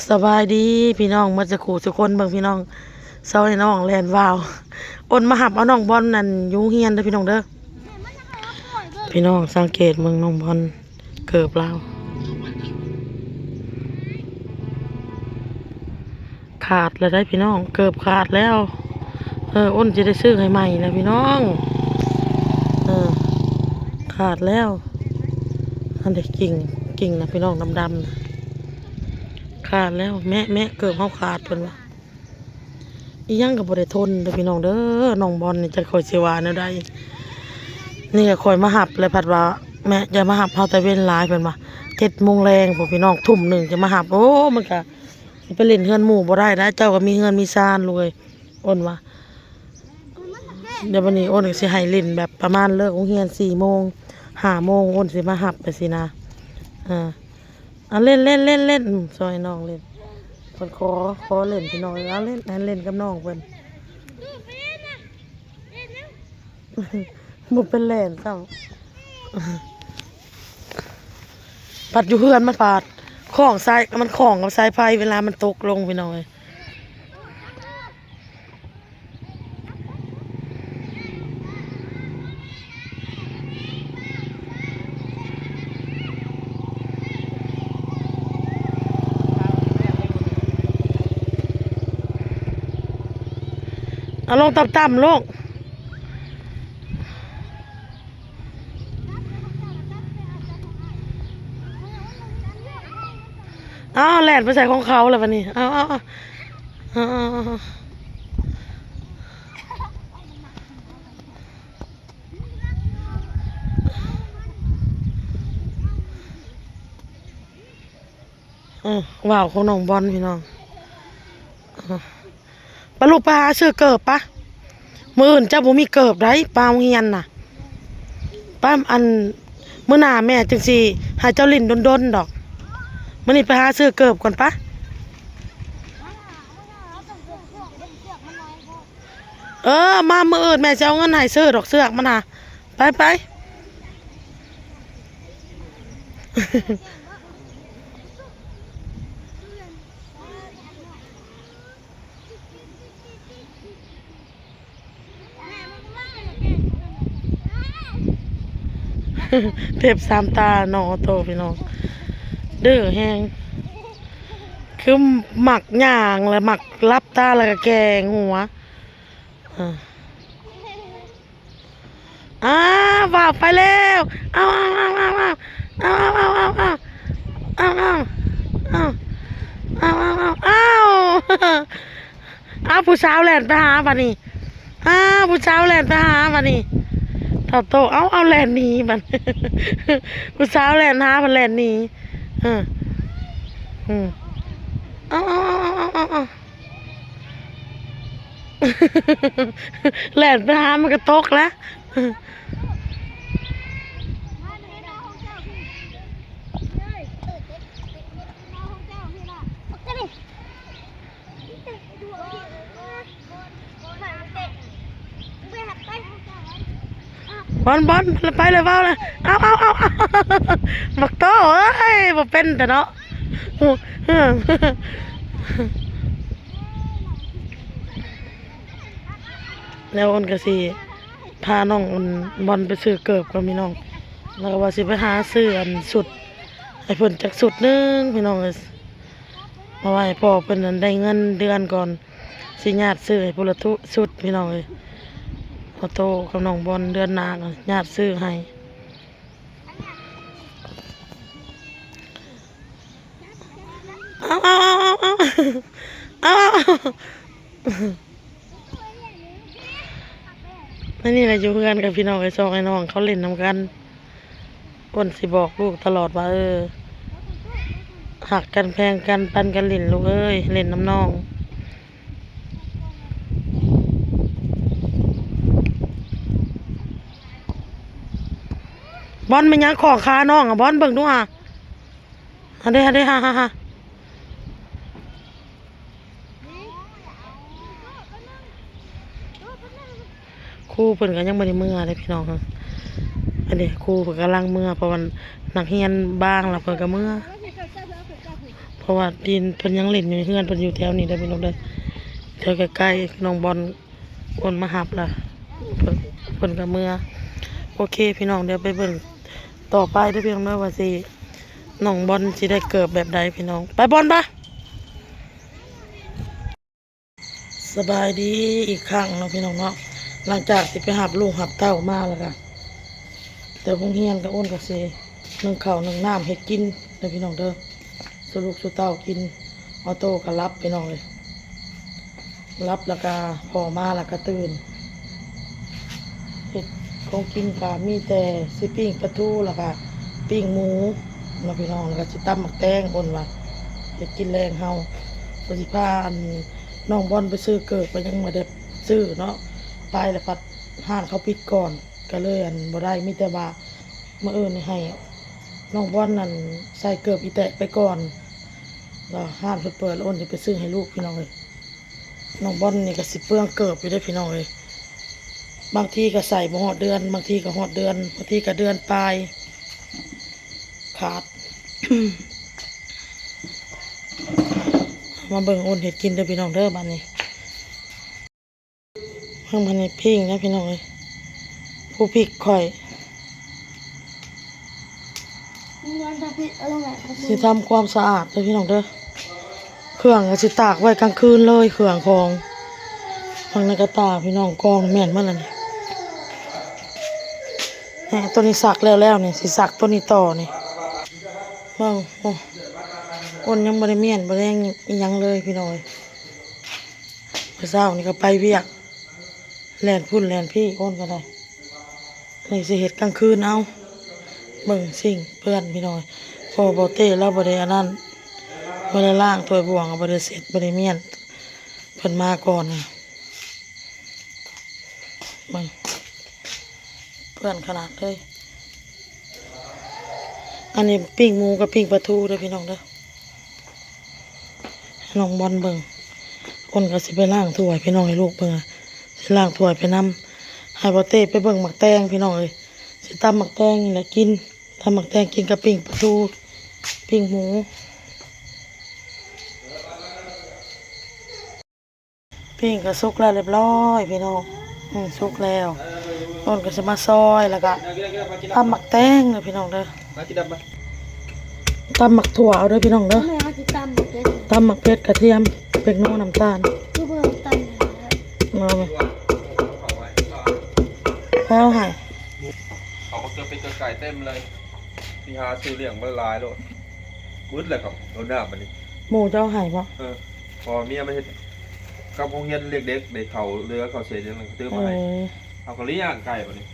สบายดีพี่น้องมาจะขู่ทุกคนเบิ่งพี่น้องเซาให้น้องแลนวาวอ้นมาหับเอาน้องบอลนั่นอยู่เฮียนเด้อพี่น้องเด้อพี่น้องสังเกตเมืองน้องบอลเกิบเราขาดแล้วได้พี่น้องเกิบขาดแล้วอ้นจะได้ซื้อให้ใหม่แล้วพี่น้องขาดแล้วอันเด็กกิ่งนะพี่น้องดำๆนะขาดแล้วแม่เกิบเขาขาดเพิ่นวะอีหยังกับบริทนเด้อพี่น้องเด้อน้องบอลนี่จะคอยเสียวาแนวใดนี่ก็คอยมาหับเลยผัดว่าแม่จะมาหับเฮาแต่เว้นหลายเพิ่นว่า7 โมงแรงพวกพี่น้องทุ่มหนึ่งจะมาหับโอ้มันก็ไปเล่นเฮือนหมู่บ่ได้นะเจ้าก็มีเฮือนมีซานเลยอ้นว่าเดี๋ยววันนี้อ้นก็สิให้เล่นแบบประมาณเลิกโรงเรียน4 โมง5 โมงอ้นสิมาหับไปสินะเล่นซอยน้องเล่นเพิ่นขอเล่นพี่น้องเอาเล่นกับน้องเพิ่นบ่เป็นแล่นซ้ำปัดอยู่เฮือนมันปาดของทรายมันของกับสายไฟเวลามันตกลงพี่น้องเอาลงต่ำๆลงแล่นไปใส่ของเขาแล้ววันนี้ว้าวของน้องบอลพี่น้องปลูกปลาซื้อเกิบปะมื้ออื่นเจ้าบ่มีเกิบได้ปลาเฮียนน่ะป้าอันมื้อหน้าแม่จังสิให้เจ้าลิ้นดนๆดอกมื้อนี้ไปหาซื้อเกิบก่อนปะมามื้ออื่นแม่จะเอาเงินให้ซื้อดอกเสือกมันน่ะไปเทพสามตาน้องโตพี่น้องเด้อแฮงคือหมักย่างแล้วหมักรับตาแล้วก็แกงหัวว่าไปแล้วผู้สาวแล่นไปหาบัดนี้ผู้สาวแล่นไปหาบัดนี้เท่าโตเอาแล่นหนีบัดผู้สาวแล่นหาบัดแล่นหนีเอาแล่นไปหามันก็ตกแล้วบอลไปเลยเปล่าเลยเอาบักโตเอ้ยบ่เป็นแต่เนาะแล้วอ้นก็สิพาน้องบอลไปซื้อเกิบกับพี่น้องแล้วก็ว่าสิไปหาซื้อสุดให้เพิ่นจักสุดนึงพี่น้องเอ้ยมาไว้พ่อเพิ่นนั้นได้เงินเดือนก่อนสิญาติซื้อให้พุ่นละทุสุดพี่น้องเอ้ยพอโตกับน้องบอลเดือนหน้าก็ญาติซื้อให้นี่แหละอยู่เพื่อนกับพี่น้องไอ้ซองไอ้น้องเขาเล่นนำกันอ้นสิบอกลูกตลอดว่าหักกันแพงกันปันกันเล่นลูกเอ้ยเล่นน้ำน้องบอลไม่ยั้งของคาน้องบอลเบิ่งดูฮันเด้ฮะครูเพิ่นก็ยังบ่ได้เมื่อเลยพี่น้องอันนี้ครูเพิ่นกำลังเมื่อเพราะวันนักเรียนบ้างแล้วเพิ่นก็เมื่อพ ราะว่าดินเพิ่นยังเล่นอยู่เฮือนเพิ่นอยู่แถวนี้เด้อพี่น้องเด้อแถวใกล้ๆน้องบอลคนมาหับล่ะเพิ่นก็เมื่อโอเคพี่น้องเดี๋ยวไปเบิ่งต่อไปเด้อพี่น้องเด้อว่าสิน้องบอลสิได้เกิดแบบใดพี่น้องไปบอลปะสบายดีอีกครั้งเนาะพี่น้องเนาะหลังจากที่ไปหับลูกหับเต้ามาแล้วก็แต่พงเฮียนก็อ้นก็สินึ่งข้าวนึ่งน้ำเฮ็ดกินเด้อพี่น้องเด้อสุลูกสุเต้ากินออโต้ก็รับพี่น้องเลยรับแล้วก็พอมาแล้วก็ตื่นเฮ็ดของกินก็มีแต่สิปิ้งปลาทูแล้วก็ปิ้งหมูเนาะพี่น้องแล้วก็สิตำหมักแตงอ้นว่าเฮ็ดกินแรงเฮาปฏิภาณน้องบอลไปซื้อเกิดไปยังไม่ได้ซื้อเนาะไปแล้วพัดห้านเขาปิดก่อนก็เลยบ่ได้มีแต่ว่าเมื่อนี่ให้น้องบอลนั่นใส่เกิบอีแตะไปก่อนแล้วห้านเปิดแล้วอ้นจะไปซื้อให้ลูกพี่น้องเลยน้องบอลนี่ก็สิเปลืองเกิบอยู่ได้พี่น้องเลยบางทีก็ใส่บ่ฮอดเดือนบางทีก็ฮอดเดือนบางทีก็เดือนปลายขาด มาเบิ่งอ้นเห็ดกินเด้อพี่น้องเด้อบ้านนี้เพิ่งมาในพิงนะพี่น้องเลยผู้พริกข่อยสิทำความสะอาดเด้อพี่น้องเด้อเครื่องก็สิตากไว้กลางคืนเลยเครื่องของฟังในกระตาพี่น้องกองแม่นมาแล้วนี่ตัวนี้สักแล้วนี่สิสักตัวนี้ต่อนี่เบิ่งโอ้อ้นยังบ่ได้เมียนบ่ได้อีหยังเลยพี่น้องเอ้ยเมื่อเช้านี่ก็ไปเวียกแล่นพุ่นแล่นพี่อ้นก็ได้นี่สิเฮ็ดกลางคืนเอาเบิ่งสิ่งเพื่อนพี่น้อยพอบ่เต้แล้วบ่ได้อันนั้นบ่ได้ล้างถ้วยบวงบ่ได้เสร็จบ่ได้เมียนเพิ่นมาก่อนนี่เบิ่งเพื่อนขนาดเลยอันนี้ปิ้งหมูกับปิ้งปลาทูเด้อพี่น้องเด้อน้องบอลเบิ่งคนก็สิไปล้างถ้วยพี่น้องให้ลูกเบิ่งสิล้างถ้วยไปนำให้บ่เต้ไปเบิ่งหมักแตงพี่น้องเอ้ยสิตำหมักแตงนี่แหละกินตำหมักแตงกินกับปิ้งปลาทูปิ้งหมูปิ้งก็สุกแล้วเรียบร้อยพี่น้องสุกแล้วต้นก็สิมาซอยแล้วก็ตำหมักแตงเด้อพี่น้องเด้อตำหมักถั่วเอาเด้อพี่น้องเด้อตำหมักเพชรกระเทียมเป็กนัวน้ำตาลมาไหมแล้วให้เขาก็เจอเป็นไก่เต็มเลยพี่หาซื้อเลี้ยงมาลายโลดวุ้ดเลยครับโดนหน้ามันนี่หมูเจ้าให้ปะพอเมียไม่ใช่กับพงเย็นเรียกเด็กเด็กเขาเรือเขาเสียยังไงตื้อมาให้เขาก็เลี้ยงไก่มันนี่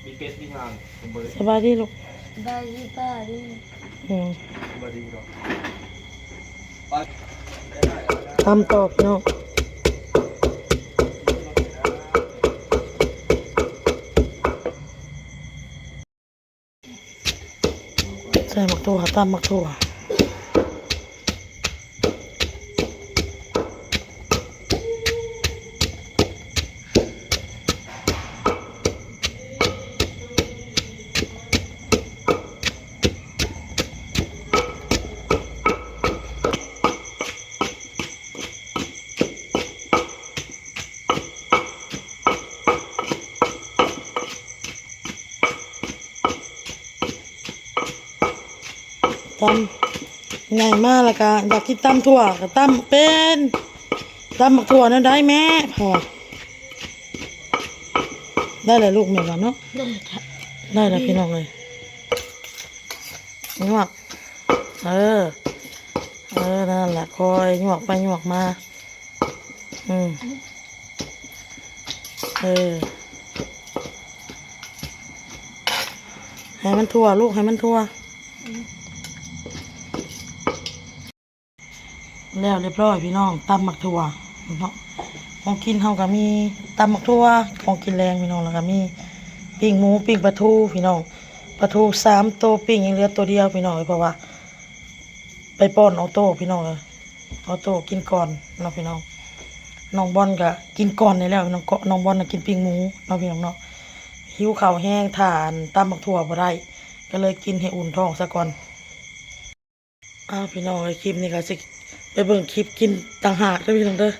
มีเป็ดมีห่านสบายดีลูกสบายดีป้าดีสบายดีหรอทำต่อพี่น้องใส่หมักถั่วตำหมักถั่วตำไงมากละกะอยากกินตำถั่วกับตำเป็นตำหมักถั่วนั่นได้แม่พอได้เลยลูกแม่ว่าเนาะได้เลยพี่น้องเลยหยวกนั่นแหละคอยหยวกไปหยวกมาให้มันทั่วลูกให้มันทั่วแล้วเรียบร้อยพี่น้องตำหมักถั่วเนาะของกินเฮาก็มีตำหมักถั่วของกินแรงพี่น้องแล้วก็มีปิ้งหมูปิ้งปลาทูพี่น้องปลาทู3ตัวปิ้งยังเหลือตัวเดียวพี่น้องเพราะว่าไปป้อนออโต้พี่น้องเลยออโต้กินก่อนเนาะพี่น้องน้องบอลก็กินก่อนนี่แล้วน้องบอลน่ะกินปิ้งหมูเนาะพี่น้องเนาะหิวข้าวแห้งทานตำหมักถั่วบ่ได้ ก็เลยกินให้อุ่นท้องซะก่อนอ้าวพี่น้องไอ้คลิปนี้ก็สิไปเบิ่งคลิปกินต่างหากเด้อพี่น้องเด้อ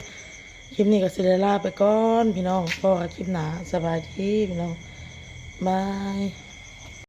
คลิปนี้ก็สิได้ลาไปก่อนพี่น้องพอกันคลิปหน้าสบายดีพี่น้องบาย